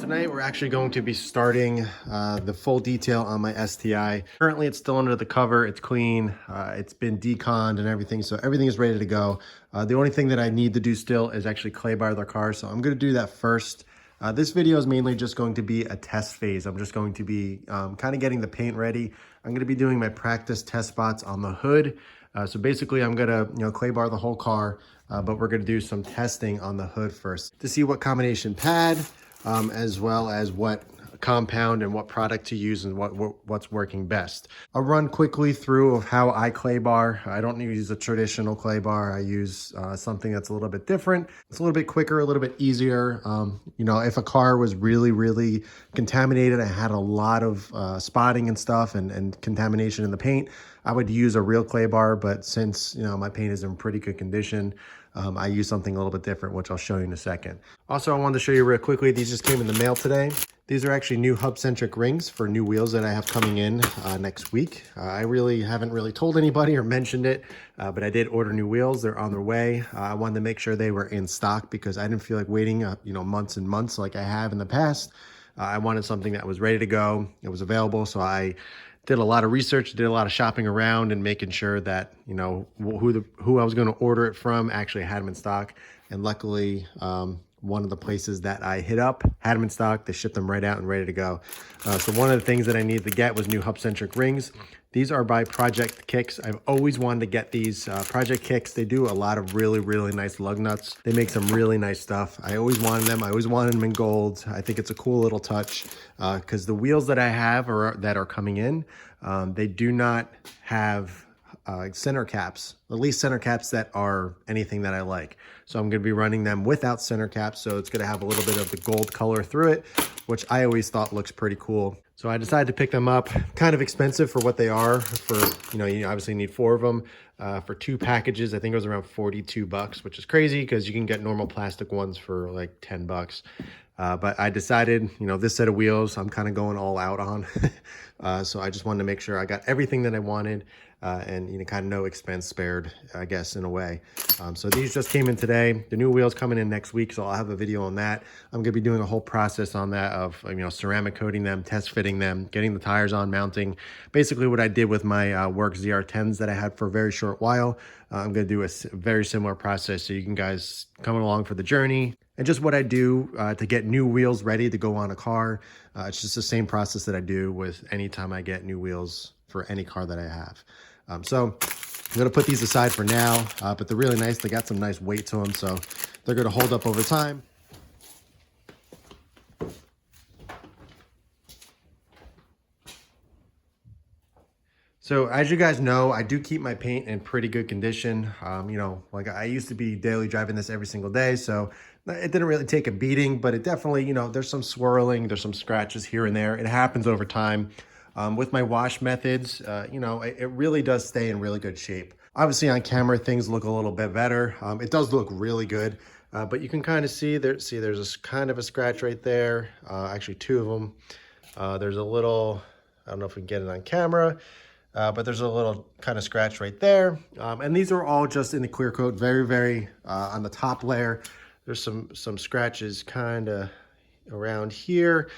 Tonight we're actually going to be starting the full detail on my STI. Currently it's still under the cover, it's clean, it's been deconned and everything, so everything is ready to go. The only thing that I need to do still is actually clay bar the car, so I'm going to do that first. This video is mainly just going to be a test phase. I'm just going to be kind of getting the paint ready. I'm going to be doing my practice test spots on the hood. So basically I'm going to clay bar the whole car, but we're going to do some testing on the hood first to see what combination pad, as well as what compound and what product to use and what's working best. I'll run quickly through of how I clay bar. I don't use a traditional clay bar. I use something that's a little bit different. It's a little bit quicker, a little bit easier. If a car was really contaminated, I had a lot of spotting and stuff and contamination in the paint, I would use a real clay bar, but since my paint is in pretty good condition, I use something a little bit different, which I'll show you in a second. Also, I wanted to show you real quickly, these just came in the mail today. These are actually new Hub-Centric Rings for new wheels that I have coming in next week. I haven't told anybody or mentioned it, but I did order new wheels. They're on their way. I wanted to make sure they were in stock because I didn't feel like waiting months and months like I have in the past. I wanted something that was ready to go. It was available, so I did a lot of research, did a lot of shopping around and making sure that, who I was going to order it from actually had them in stock. And luckily, one of the places that I hit up had them in stock. They shipped them right out and ready to go. So one of the things that I needed to get was new Hub-Centric Rings. These are by Project Kicks. I've always wanted to get these. Project Kicks, they do a lot of really nice lug nuts. They make some really nice stuff. I always wanted them. I always wanted them in gold. I think it's a cool little touch because the wheels that I have that are coming in, they do not have center caps, at least center caps that are anything that I like. So I'm going to be running them without center caps. So it's going to have a little bit of the gold color through it, which I always thought looks pretty cool. So I decided to pick them up. Kind of expensive for what they are. For, you obviously need 4 of them. For 2 packages, I think it was around 42 bucks, which is crazy because you can get normal plastic ones for like 10 bucks. But I decided, this set of wheels, I'm kind of going all out on. So I just wanted to make sure I got everything that I wanted and, kind of no expense spared, I guess, in a way. So these just came in today. The new wheels coming in next week, so I'll have a video on that. I'm going to be doing a whole process on that of, ceramic coating them, test fitting them, getting the tires on, mounting. Basically what I did with my work ZR10s that I had for a very short while. I'm going to do a very similar process so you can guys come along for the journey. And just what I do to get new wheels ready to go on a car. It's just the same process that I do with any time I get new wheels for any car that I have. So I'm going to put these aside for now, but they're really nice. They got some nice weight to them, so they're going to hold up over time. So as you guys know, I do keep my paint in pretty good condition. Like I used to be daily driving this every single day, so it didn't really take a beating, but it definitely, there's some swirling, there's some scratches here and there. It happens over time. With my wash methods, it really does stay in really good shape. Obviously on camera, things look a little bit better. It does look really good, but you can kind of see there's a kind of a scratch right there. Actually 2 of them. There's a little, I don't know if we can get it on camera, but there's a little kind of scratch right there. And these are all just in the clear coat, very on the top layer. There's some scratches kind of around here.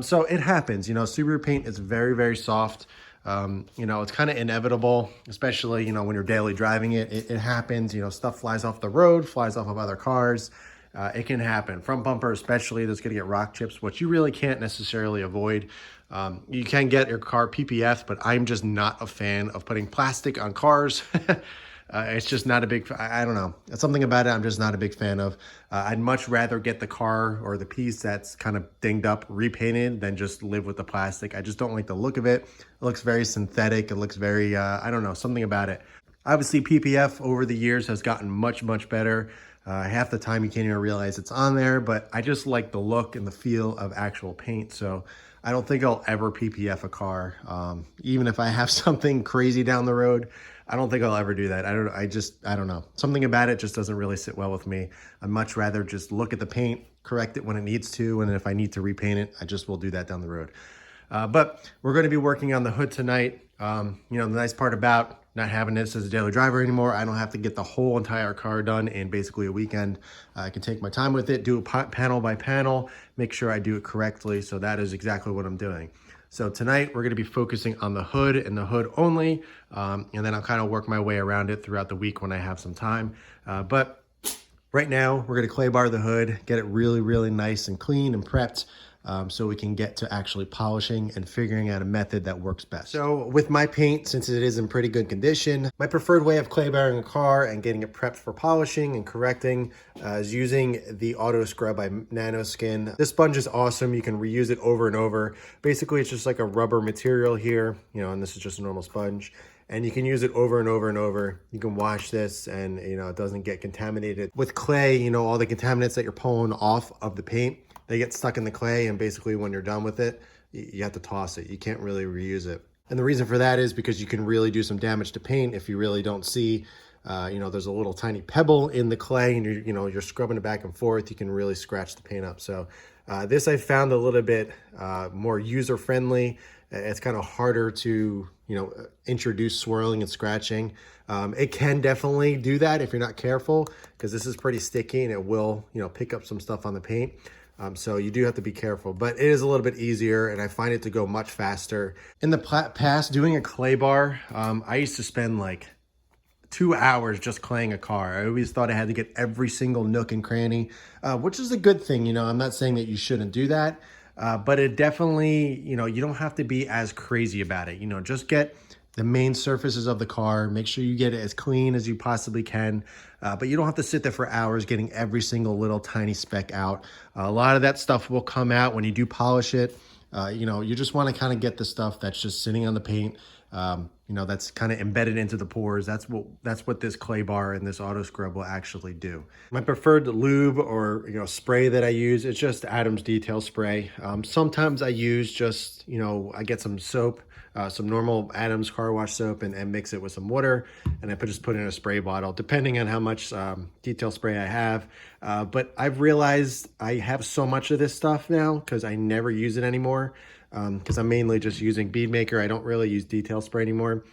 So it happens, Subaru paint is very soft. It's kind of inevitable, especially, when you're daily driving it. It happens, stuff flies off the road, flies off of other cars. It can happen. Front bumper especially, there's going to get rock chips, which you really can't necessarily avoid. You can get your car PPF, but I'm just not a fan of putting plastic on cars. It's just not a big, I don't know. It's something about it I'm just not a big fan of. I'd much rather get the car or the piece that's kind of dinged up repainted than just live with the plastic. I just don't like the look of it. It looks very synthetic. It looks very, I don't know, something about it. Obviously PPF over the years has gotten much better. Half the time you can't even realize it's on there, but I just like the look and the feel of actual paint. So I don't think I'll ever PPF a car. Even if I have something crazy down the road, I don't think I'll ever do that. I don't know. Something about it just doesn't really sit well with me. I'd much rather just look at the paint, correct it when it needs to, and if I need to repaint it, I just will do that down the road. But we're going to be working on the hood tonight. The nice part about not having this as a daily driver anymore, I don't have to get the whole entire car done in basically a weekend. I can take my time with it, do it panel by panel, make sure I do it correctly. So that is exactly what I'm doing. So tonight we're going to be focusing on the hood and the hood only, and then I'll kind of work my way around it throughout the week when I have some time. But right now we're going to clay bar the hood, get it really, really nice and clean and prepped, so we can get to actually polishing and figuring out a method that works best. So with my paint, since it is in pretty good condition, my preferred way of clay barring a car and getting it prepped for polishing and correcting is using the Auto Scrub by Nanoskin. This sponge is awesome. You can reuse it over and over. Basically, it's just like a rubber material here, and this is just a normal sponge. And you can use it over and over and over. You can wash this and, it doesn't get contaminated. With clay, all the contaminants that you're pulling off of the paint, they get stuck in the clay, and basically when you're done with it, you have to toss it. You can't really reuse it. And the reason for that is because you can really do some damage to paint if you really don't see, there's a little tiny pebble in the clay and you're scrubbing it back and forth, you can really scratch the paint up. So this I found a little bit more user-friendly. It's kind of harder to, introduce swirling and scratching. It can definitely do that if you're not careful, because this is pretty sticky and it will, pick up some stuff on the paint. So you do have to be careful, but it is a little bit easier and I find it to go much faster. In the past, doing a clay bar, I used to spend like 2 hours just claying a car. I always thought I had to get every single nook and cranny, which is a good thing. I'm not saying that you shouldn't do that, but it definitely, you don't have to be as crazy about it. Just get the main surfaces of the car, make sure you get it as clean as you possibly can, but you don't have to sit there for hours getting every single little tiny speck out. A lot of that stuff will come out when you do polish it. You just want to kind of get the stuff that's just sitting on the paint, that's kind of embedded into the pores. That's what this clay bar and this auto scrub will actually do. My preferred lube or spray that I use is just Adam's Detail Spray. Sometimes I use just I get some soap, some normal Adam's car wash soap, and mix it with some water, and I just put it in a spray bottle, depending on how much detail spray I have. But I've realized I have so much of this stuff now because I never use it anymore, because I'm mainly just using bead maker. I don't really use detail spray anymore.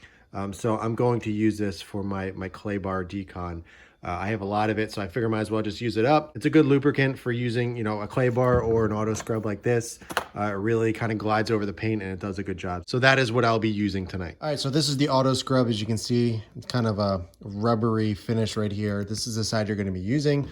So I'm going to use this for my clay bar decon. I have a lot of it, so I figure I might as well just use it up. It's a good lubricant for using, a clay bar or an auto scrub like this. It really kind of glides over the paint and it does a good job. So that is what I'll be using tonight. All right, so this is the auto scrub. As you can see, it's kind of a rubbery finish right here. This is the side you're going to be using.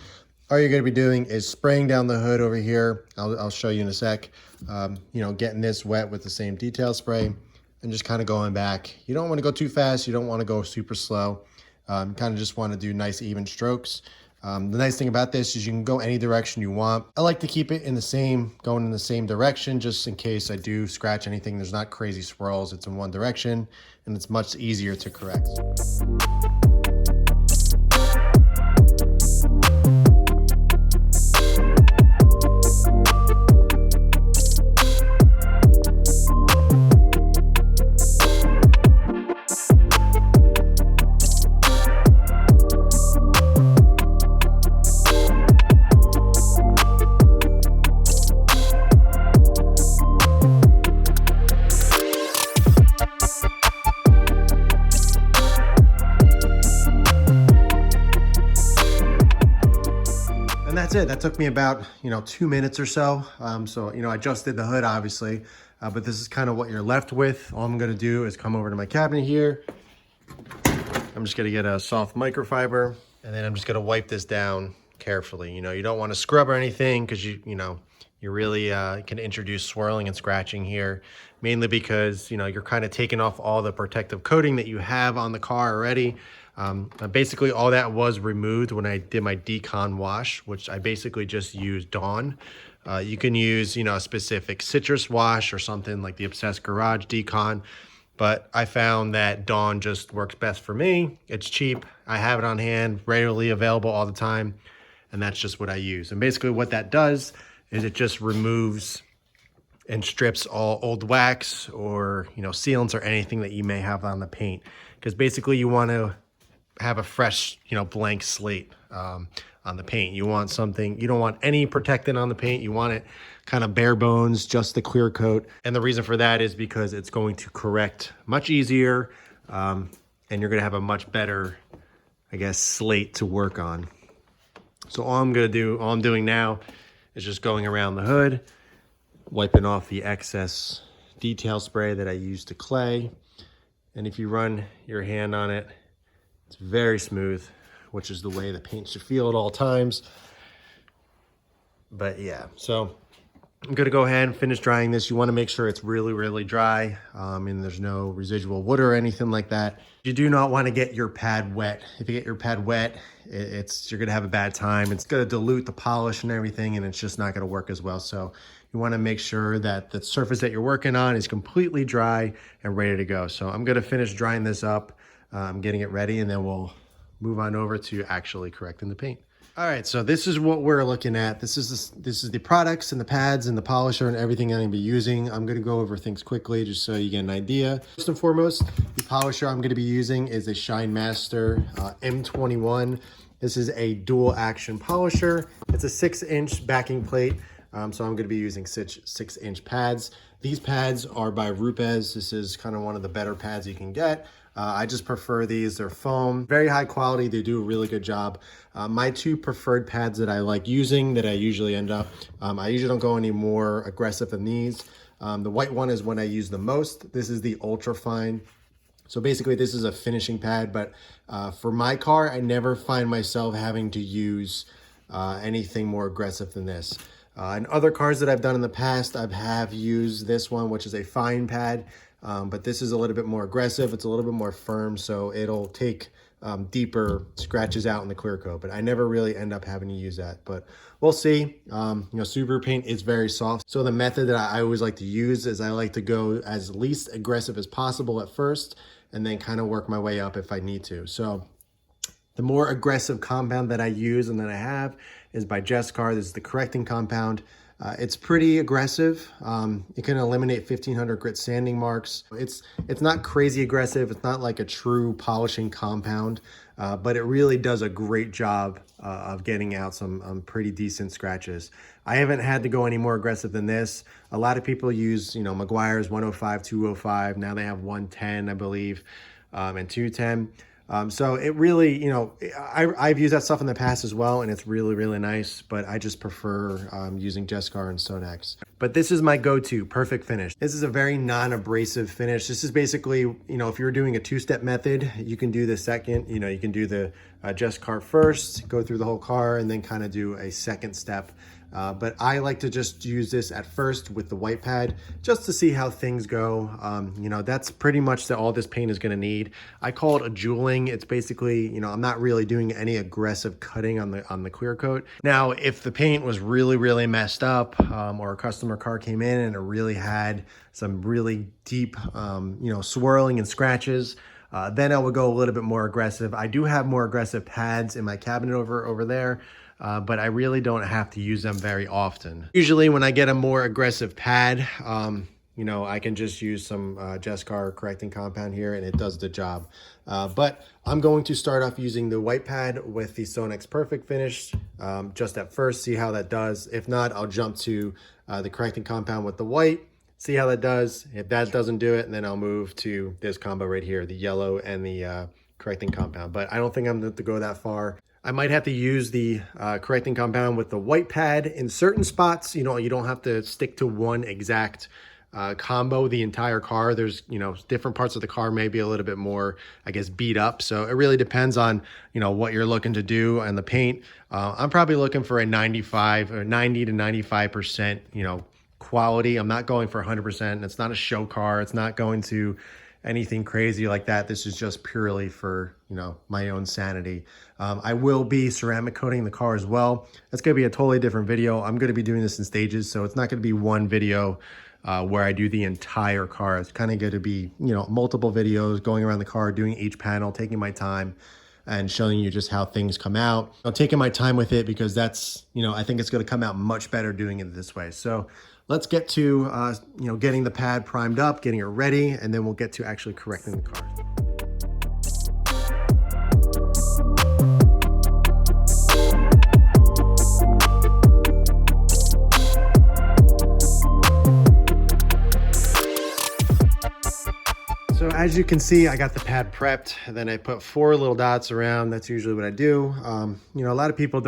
All you're going to be doing is spraying down the hood over here. I'll show you in a sec. Getting this wet with the same detail spray and just kind of going back. You don't want to go too fast. You don't want to go super slow. Kind of just want to do nice even strokes. The nice thing about this is you can go any direction you want. I like to keep it going in the same direction, just in case I do scratch anything. There's not crazy swirls. It's in one direction and it's much easier to correct. And that's it. That took me about, 2 minutes or so. I just did the hood, obviously, but this is kind of what you're left with. All I'm going to do is come over to my cabinet here. I'm just going to get a soft microfiber, and then I'm just going to wipe this down carefully. You don't want to scrub or anything because you really can introduce swirling and scratching here, mainly because, you're kind of taking off all the protective coating that you have on the car already. Basically all that was removed when I did my decon wash, which I basically just used Dawn. You can use, a specific citrus wash or something like the Obsessed Garage decon, but I found that Dawn just works best for me. It's cheap. I have it on hand, readily available all the time, and that's just what I use. And basically what that does is it just removes and strips all old wax or, sealants or anything that you may have on the paint. Because basically you want to have a fresh, blank slate on the paint. You want something, you don't want any protectant on the paint. You want it kind of bare bones, just the clear coat. And the reason for that is because it's going to correct much easier. and you're gonna have a much better, I guess, slate to work on. So all I'm doing now is just going around the hood, wiping off the excess detail spray that I used to clay. And if you run your hand on it, it's very smooth, which is the way the paint should feel at all times. But yeah, so I'm gonna go ahead and finish drying this. You wanna make sure it's really, really dry and there's no residual wood or anything like that. You do not wanna get your pad wet. If you get your pad wet, you're gonna have a bad time. It's gonna dilute the polish and everything, and it's just not gonna work as well. So you wanna make sure that the surface that you're working on is completely dry and ready to go. So I'm gonna finish drying this up. I'm getting it ready, and then we'll move on over to actually correcting the paint. All right, so this is what we're looking at. This is the products and the pads and the polisher and everything I'm gonna be using. I'm gonna go over things quickly just so you get an idea. First and foremost, the polisher I'm gonna be using is a Shine Master M21. This is a dual action polisher. It's a 6-inch backing plate, so I'm gonna be using 6-inch pads. These pads are by Rupes. This is kind of one of the better pads you can get. I just prefer these. They're foam, very high quality. They do a really good job. My two preferred pads that I like using, that I usually end up, I usually don't go any more aggressive than these. The white one is what I use the most. This is the Ultra Fine. So basically this is a finishing pad, but for my car, I never find myself having to use anything more aggressive than this. In other cars that I've done in the past, I have used this one, which is a fine pad. But this is a little bit more aggressive. It's a little bit more firm, so it'll take deeper scratches out in the clear coat, but I never really end up having to use that, but we'll see. You know, Subaru paint is very soft. So the method that I always like to use is I like to go as least aggressive as possible at first, and then kind of work my way up if I need to. So the more aggressive compound that I use and that I have is by Jescar. This is the correcting compound. It's pretty aggressive. It can eliminate 1500 grit sanding marks. It's not crazy aggressive. It's not like a true polishing compound, but it really does a great job of getting out some pretty decent scratches. I haven't had to go any more aggressive than this. A lot of people use, you know, Meguiar's 105, 205. Now they have 110, I believe, and 210. So it really, you know, I've used that stuff in the past as well, and it's really, really nice, but I just prefer using Jescar and Sonax. But this is my go-to perfect finish. This is a very non-abrasive finish. This is basically, you know, if you're doing a two-step method, you can do the second, you know, you can do the Jescar first, go through the whole car, and then kind of do a second step. But I like to just use this at first with the white pad just to see how things go. You know, that's pretty much all this paint is going to need. I call it a jeweling. It's basically, you know, I'm not really doing any aggressive cutting on the clear coat. Now, if the paint was really, really messed up, or a customer car came in and it really had some really deep, you know, swirling and scratches, then I would go a little bit more aggressive. I do have more aggressive pads in my cabinet over there. But I really don't have to use them very often. Usually when I get a more aggressive pad, you know, I can just use some Jescar correcting compound here and it does the job. But I'm going to start off using the white pad with the Sonax Perfect Finish just at first, see how that does. If not, I'll jump to the correcting compound with the white, see how that does. If that doesn't do it, then I'll move to this combo right here, the yellow and the correcting compound. But I don't think I'm going to go that far. I might have to use the correcting compound with the white pad in certain spots. You know, you don't have to stick to one exact combo the entire car. There's, you know, different parts of the car may be a little bit more, I guess, beat up. So it really depends on, you know, what you're looking to do and the paint. I'm probably looking for a 95 or 90 to 95%, you know, quality. I'm not going for 100%. It's not a show car. It's not going to anything crazy like that. This is just purely for, you know, my own sanity. I will be ceramic coating the car as well. That's going to be a totally different video. I'm going to be doing this in stages, so it's not going to be one video where I do the entire car. It's kind of going to be, you know, multiple videos going around the car, doing each panel, taking my time and showing you just how things come out. I'm taking my time with it because that's, you know, I think it's going to come out much better doing it this way. So let's get to, you know, getting the pad primed up, getting it ready, and then we'll get to actually correcting the car. So as you can see, I got the pad prepped, and then I put 4 little dots around. That's usually what I do. You know, a lot of people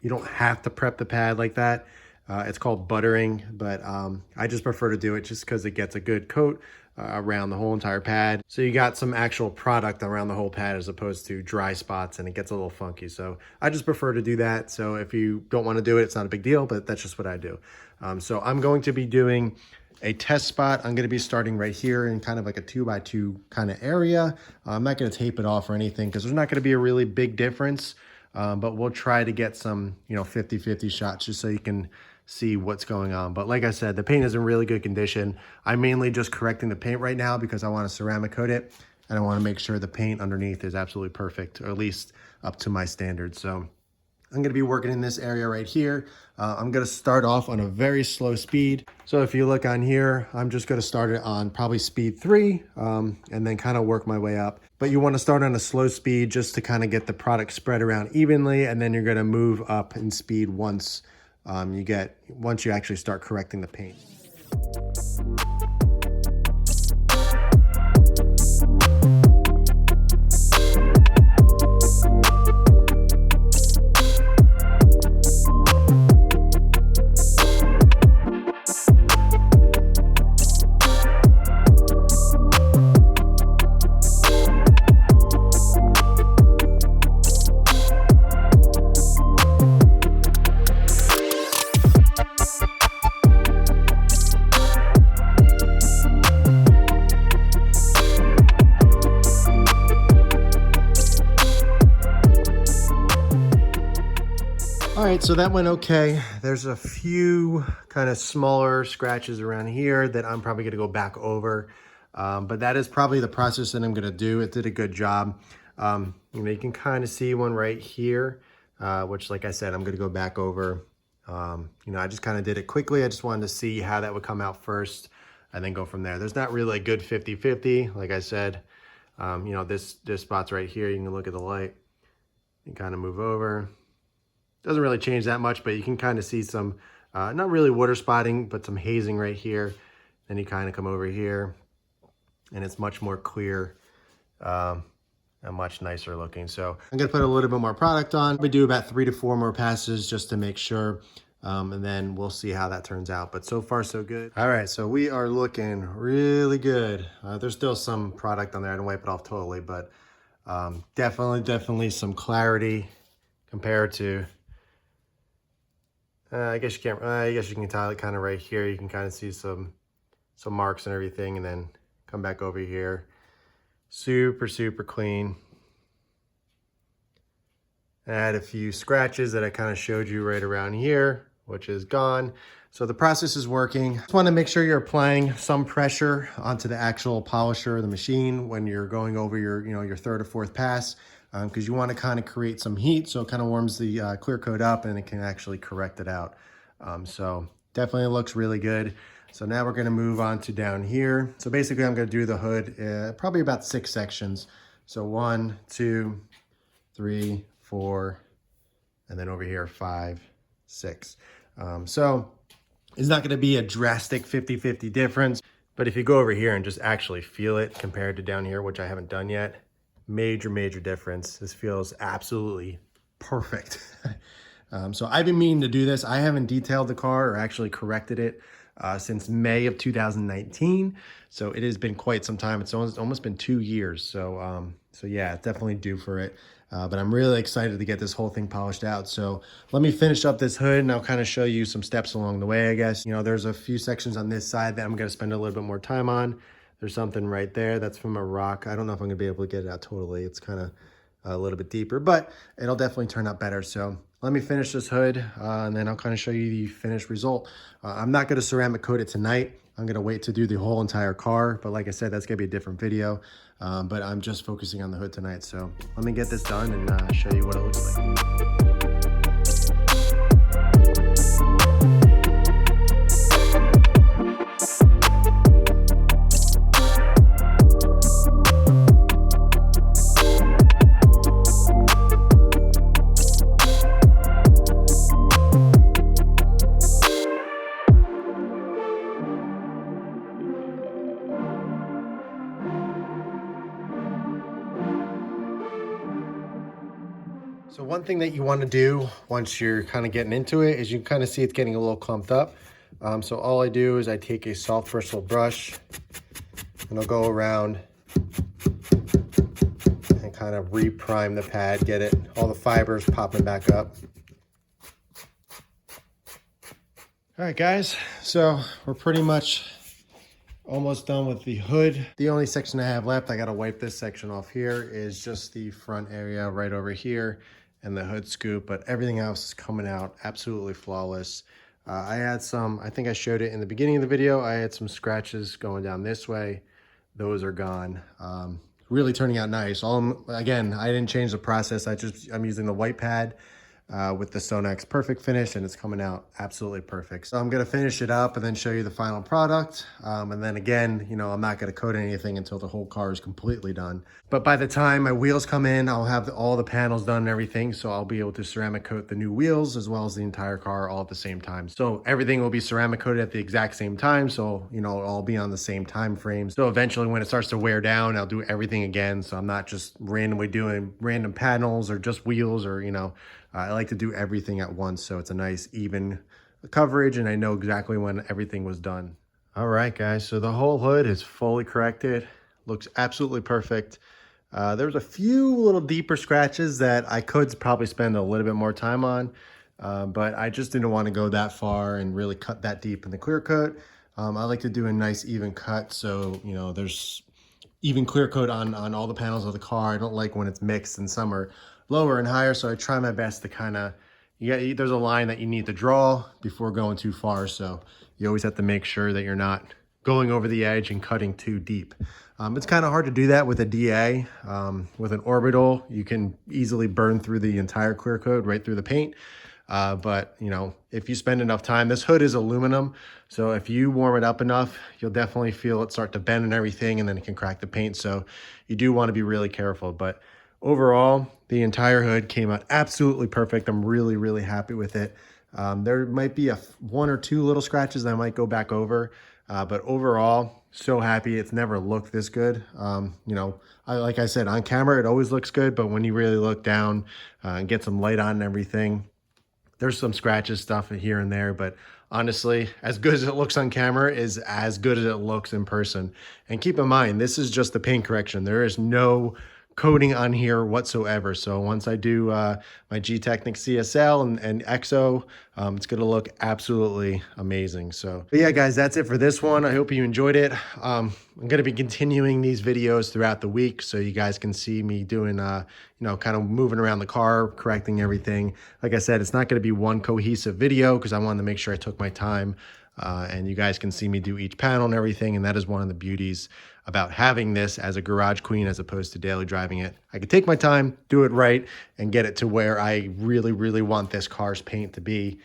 you don't have to prep the pad like that. It's called buttering, but I just prefer to do it just because it gets a good coat around the whole entire pad. So you got some actual product around the whole pad as opposed to dry spots, and it gets a little funky. So I just prefer to do that. So if you don't want to do it, it's not a big deal, but that's just what I do. So I'm going to be doing a test spot. I'm going to be starting right here in kind of like a 2x2 kind of area. I'm not going to tape it off or anything because there's not going to be a really big difference, but we'll try to get some, you know, 50-50 shots just so you can see what's going on. But like I said, the paint is in really good condition. I'm mainly just correcting the paint right now because I want to ceramic coat it, and I want to make sure the paint underneath is absolutely perfect, or at least up to my standards. So I'm going to be working in this area right here. I'm going to start off on a very slow speed. So if you look on here, I'm just going to start it on probably speed 3 and then kind of work my way up. But you want to start on a slow speed just to kind of get the product spread around evenly, and then you're going to move up in speed once you actually start correcting the paint. All right, so that went okay. There's a few kind of smaller scratches around here that I'm probably gonna go back over, but that is probably the process that I'm gonna do. It did a good job. You know, you can kind of see one right here, which, like I said, I'm gonna go back over. You know, I just kind of did it quickly. I just wanted to see how that would come out first and then go from there. There's not really a good 50-50, like I said. You know, this spot's right here. You can look at the light and kind of move over. Doesn't really change that much, but you can kind of see some, not really water spotting, but some hazing right here. Then you kind of come over here, and it's much more clear and much nicer looking. So I'm going to put a little bit more product on. We do about 3 to 4 more passes just to make sure, and then we'll see how that turns out. But so far, so good. All right, so we are looking really good. There's still some product on there. I didn't wipe it off totally, but definitely some clarity compared to... I guess you can tell it kind of right here. You can kind of see some marks and everything, and then come back over here. Super clean. I had a few scratches that I kind of showed you right around here, which is gone. So the process is working. Just want to make sure you're applying some pressure onto the actual polisher of the machine when you're going over your 3rd or 4th pass. Because you want to kind of create some heat so it kind of warms the clear coat up and it can actually correct it out. So definitely looks really good. So now we're going to move on to down here. So basically I'm going to do the hood probably about 6 sections. So 1, 2, 3, 4, and then over here 5, 6. So it's not going to be a drastic 50-50 difference, but if you go over here and just actually feel it compared to down here, which I haven't done yet, major difference. This feels absolutely perfect. So I've been meaning to do this. I haven't detailed the car or actually corrected it since May of 2019. So it has been quite some time. It's almost been 2 years. So yeah, definitely due for it. But I'm really excited to get this whole thing polished out. So let me finish up this hood and I'll kind of show you some steps along the way, I guess. You know, there's a few sections on this side that I'm going to spend a little bit more time on. There's something right there that's from a rock. I don't know if I'm gonna be able to get it out totally. It's kind of a little bit deeper, but it'll definitely turn out better. So let me finish this hood and then I'll kind of show you the finished result. I'm not gonna ceramic coat it tonight. I'm gonna wait to do the whole entire car, but like I said, that's gonna be a different video. But I'm just focusing on the hood tonight. So let me get this done and show you what it looks like. thing that you want to do once you're kind of getting into it is you kind of see it's getting a little clumped up. So all I do is I take a soft bristle brush and I'll go around and kind of re-prime the pad, get it, all the fibers popping back up. All right, guys, so we're pretty much almost done with the hood. The only section I have left, I gotta wipe this section off here, is just the front area right over here and the hood scoop, but everything else is coming out absolutely flawless. I had some, I think I showed it in the beginning of the video, I had some scratches going down this way. Those are gone. Really turning out nice. Again, I didn't change the process. I'm using the white pad with the Sonex Perfect Finish, and it's coming out absolutely perfect. So I'm gonna finish it up and then show you the final product. And then again, you know, I'm not gonna coat anything until the whole car is completely done. But by the time my wheels come in, I'll have all the panels done and everything. So I'll be able to ceramic coat the new wheels as well as the entire car all at the same time. So everything will be ceramic coated at the exact same time. So, you know, it'll all be on the same time frame. So eventually when it starts to wear down, I'll do everything again. So I'm not just randomly doing random panels or just wheels or, you know, I like to do everything at once, so it's a nice even coverage and I know exactly when everything was done. All right, guys, so the whole hood is fully corrected. Looks absolutely perfect. There's a few little deeper scratches that I could probably spend a little bit more time on, but I just didn't want to go that far and really cut that deep in the clear coat. I like to do a nice even cut, so, you know, there's even clear coat on all the panels of the car. I don't like when it's mixed, and some are lower and higher, so I try my best to kind of, there's a line that you need to draw before going too far, so you always have to make sure that you're not going over the edge and cutting too deep. It's kind of hard to do that with a DA. With an orbital, you can easily burn through the entire clear coat right through the paint. But you know, if you spend enough time, this hood is aluminum, so if you warm it up enough, you'll definitely feel it start to bend and everything, and then it can crack the paint. So you do want to be really careful. But overall, the entire hood came out absolutely perfect. I'm really, really happy with it. There might be one or two little scratches that I might go back over, but overall, so happy. It's never looked this good. You know, like I said, on camera, it always looks good, but when you really look down and get some light on and everything, there's some scratches, stuff here and there, but honestly, as good as it looks on camera is as good as it looks in person. And keep in mind, this is just the paint correction. There is no coating on here whatsoever. So once I do my G-Technic CSL and EXO, it's gonna look absolutely amazing. So but yeah, guys, that's it for this one. I hope you enjoyed it. I'm gonna be continuing these videos throughout the week, so you guys can see me doing, you know, kind of moving around the car, correcting everything. Like I said, it's not gonna be one cohesive video because I wanted to make sure I took my time. And you guys can see me do each panel and everything, and that is one of the beauties about having this as a garage queen as opposed to daily driving it. I can take my time, do it right, and get it to where I really, really want this car's paint to be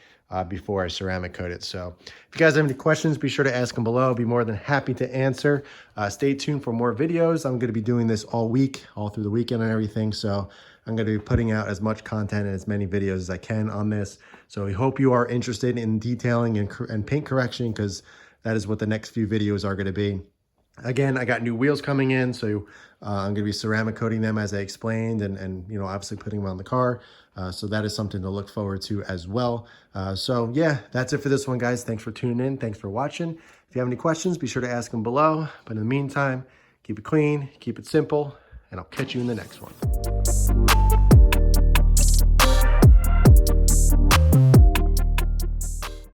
before I ceramic coat it. So if you guys have any questions, be sure to ask them below. I'll be more than happy to answer. Stay tuned for more videos. I'm going to be doing this all week, all through the weekend and everything. So I'm going to be putting out as much content and as many videos as I can on this. So we hope you are interested in detailing and paint correction, because that is what the next few videos are going to be. Again, I got new wheels coming in, so I'm going to be ceramic coating them as I explained, and you know, obviously putting them on the car. So that is something to look forward to as well. So yeah, that's it for this one, guys. Thanks for tuning in. Thanks for watching. If you have any questions, be sure to ask them below. But in the meantime, keep it clean, keep it simple, and I'll catch you in the next one.